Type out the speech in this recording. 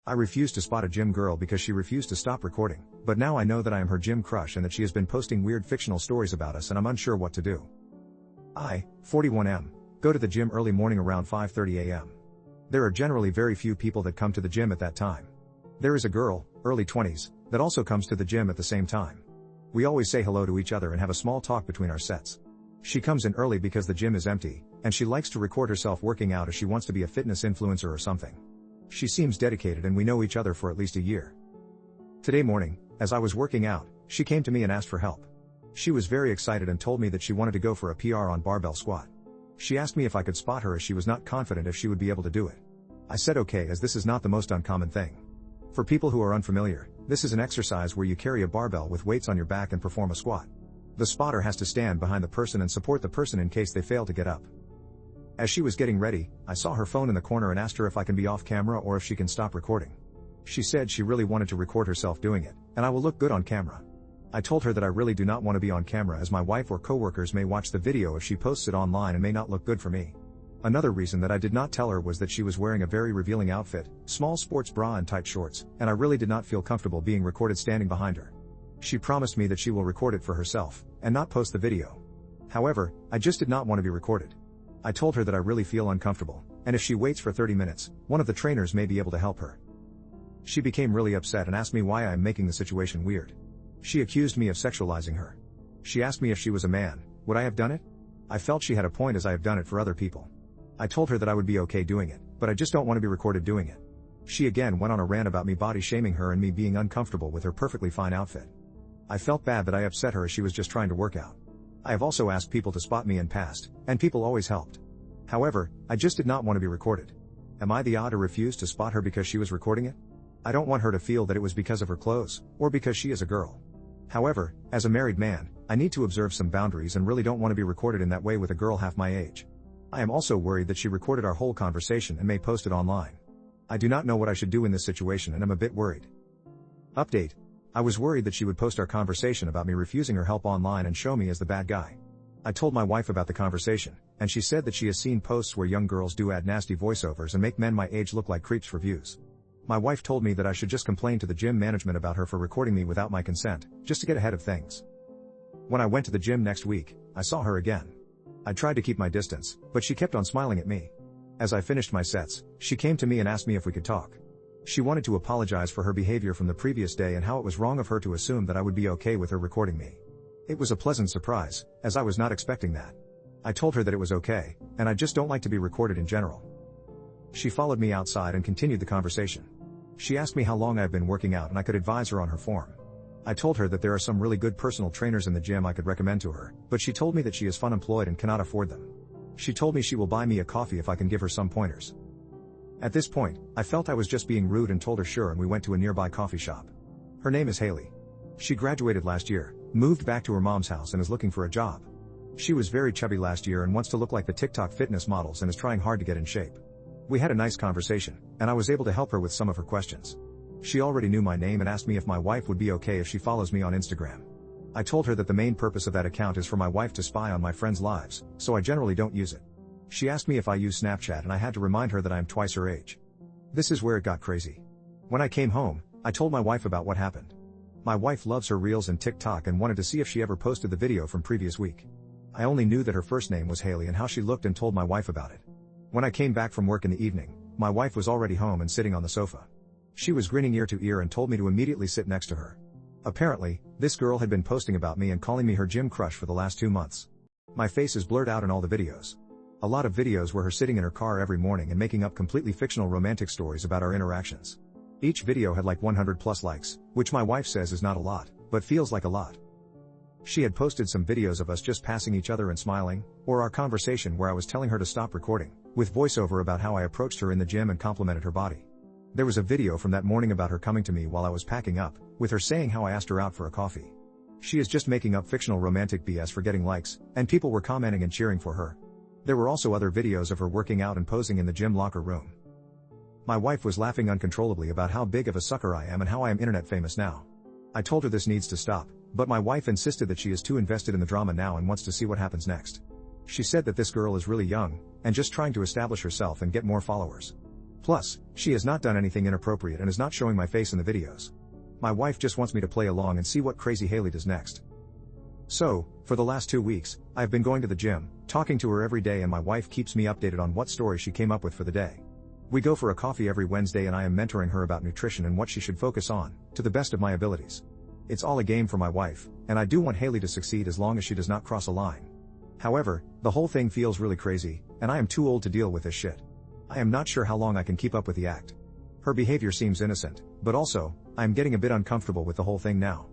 I refused to spot a gym girl because she refused to stop recording, but now I know that I am her gym crush and that she has been posting weird fictional stories about us and I'm unsure what to do. I, 41M, go to the gym early morning around 5:30 a.m. There are generally very few people that come to the gym at that time. There is a girl, early 20s, that also comes to the gym at the same time. We always say hello to each other and have a small talk between our sets. She comes in early because the gym is empty, and she likes to record herself working out as she wants to be a fitness influencer or something. She seems dedicated and we know each other for at least a year. Today morning, as I was working out, she came to me and asked for help. She was very excited and told me that she wanted to go for a PR on barbell squat. She asked me if I could spot her as she was not confident if she would be able to do it. I said okay, as this is not the most uncommon thing. For people who are unfamiliar, this is an exercise where you carry a barbell with weights on your back and perform a squat. The spotter has to stand behind the person and support the person in case they fail to get up. As she was getting ready, I saw her phone in the corner and asked her if I can be off camera or if she can stop recording. She said she really wanted to record herself doing it, and I will look good on camera. I told her that I really do not want to be on camera as my wife or coworkers may watch the video if she posts it online and may not look good for me. Another reason that I did not tell her was that she was wearing a very revealing outfit, small sports bra and tight shorts, and I really did not feel comfortable being recorded standing behind her. She promised me that she will record it for herself, and not post the video. However, I just did not want to be recorded. I told her that I really feel uncomfortable, and if she waits for 30 minutes, one of the trainers may be able to help her. She became really upset and asked me why I am making the situation weird. She accused me of sexualizing her. She asked me if she was a man, would I have done it? I felt she had a point as I have done it for other people. I told her that I would be okay doing it, but I just don't want to be recorded doing it. She again went on a rant about me body shaming her and me being uncomfortable with her perfectly fine outfit. I felt bad that I upset her as she was just trying to work out. I have also asked people to spot me in past, and people always helped. However, I just did not want to be recorded. Am I the odd to refuse to spot her because she was recording it? I don't want her to feel that it was because of her clothes, or because she is a girl. However, as a married man, I need to observe some boundaries and really don't want to be recorded in that way with a girl half my age. I am also worried that she recorded our whole conversation and may post it online. I do not know what I should do in this situation and am a bit worried. Update. I was worried that she would post our conversation about me refusing her help online and show me as the bad guy. I told my wife about the conversation, and she said that she has seen posts where young girls do add nasty voiceovers and make men my age look like creeps for views. My wife told me that I should just complain to the gym management about her for recording me without my consent, just to get ahead of things. When I went to the gym next week, I saw her again. I tried to keep my distance, but she kept on smiling at me. As I finished my sets, she came to me and asked me if we could talk. She wanted to apologize for her behavior from the previous day and how it was wrong of her to assume that I would be okay with her recording me. It was a pleasant surprise, as I was not expecting that. I told her that it was okay, and I just don't like to be recorded in general. She followed me outside and continued the conversation. She asked me how long I have been working out and I could advise her on her form. I told her that there are some really good personal trainers in the gym I could recommend to her, but she told me that she is unemployed and cannot afford them. She told me she will buy me a coffee if I can give her some pointers. At this point, I felt I was just being rude and told her sure, and we went to a nearby coffee shop. Her name is Haley. She graduated last year, moved back to her mom's house and is looking for a job. She was very chubby last year and wants to look like the TikTok fitness models and is trying hard to get in shape. We had a nice conversation, and I was able to help her with some of her questions. She already knew my name and asked me if my wife would be okay if she follows me on Instagram. I told her that the main purpose of that account is for my wife to spy on my friends' lives, so I generally don't use it. She asked me if I use Snapchat and I had to remind her that I am twice her age. This is where it got crazy. When I came home, I told my wife about what happened. My wife loves her reels and TikTok and wanted to see if she ever posted the video from previous week. I only knew that her first name was Haley and how she looked and told my wife about it. When I came back from work in the evening, my wife was already home and sitting on the sofa. She was grinning ear to ear and told me to immediately sit next to her. Apparently, this girl had been posting about me and calling me her gym crush for the last 2 months. My face is blurred out in all the videos. A lot of videos were her sitting in her car every morning and making up completely fictional romantic stories about our interactions. Each video had like 100 plus likes, which my wife says is not a lot, but feels like a lot. She had posted some videos of us just passing each other and smiling, or our conversation where I was telling her to stop recording, with voiceover about how I approached her in the gym and complimented her body. There was a video from that morning about her coming to me while I was packing up, with her saying how I asked her out for a coffee. She is just making up fictional romantic BS for getting likes, and people were commenting and cheering for her. There were also other videos of her working out and posing in the gym locker room. My wife was laughing uncontrollably about how big of a sucker I am and how I am internet famous now. I told her this needs to stop, but my wife insisted that she is too invested in the drama now and wants to see what happens next. She said that this girl is really young, and just trying to establish herself and get more followers. Plus, she has not done anything inappropriate and is not showing my face in the videos. My wife just wants me to play along and see what crazy Haley does next. So, for the last 2 weeks, I've been going to the gym, talking to her every day, and my wife keeps me updated on what story she came up with for the day. We go for a coffee every Wednesday and I am mentoring her about nutrition and what she should focus on, to the best of my abilities. It's all a game for my wife, and I do want Haley to succeed as long as she does not cross a line. However, the whole thing feels really crazy, and I am too old to deal with this shit. I am not sure how long I can keep up with the act. Her behavior seems innocent, but also, I am getting a bit uncomfortable with the whole thing now.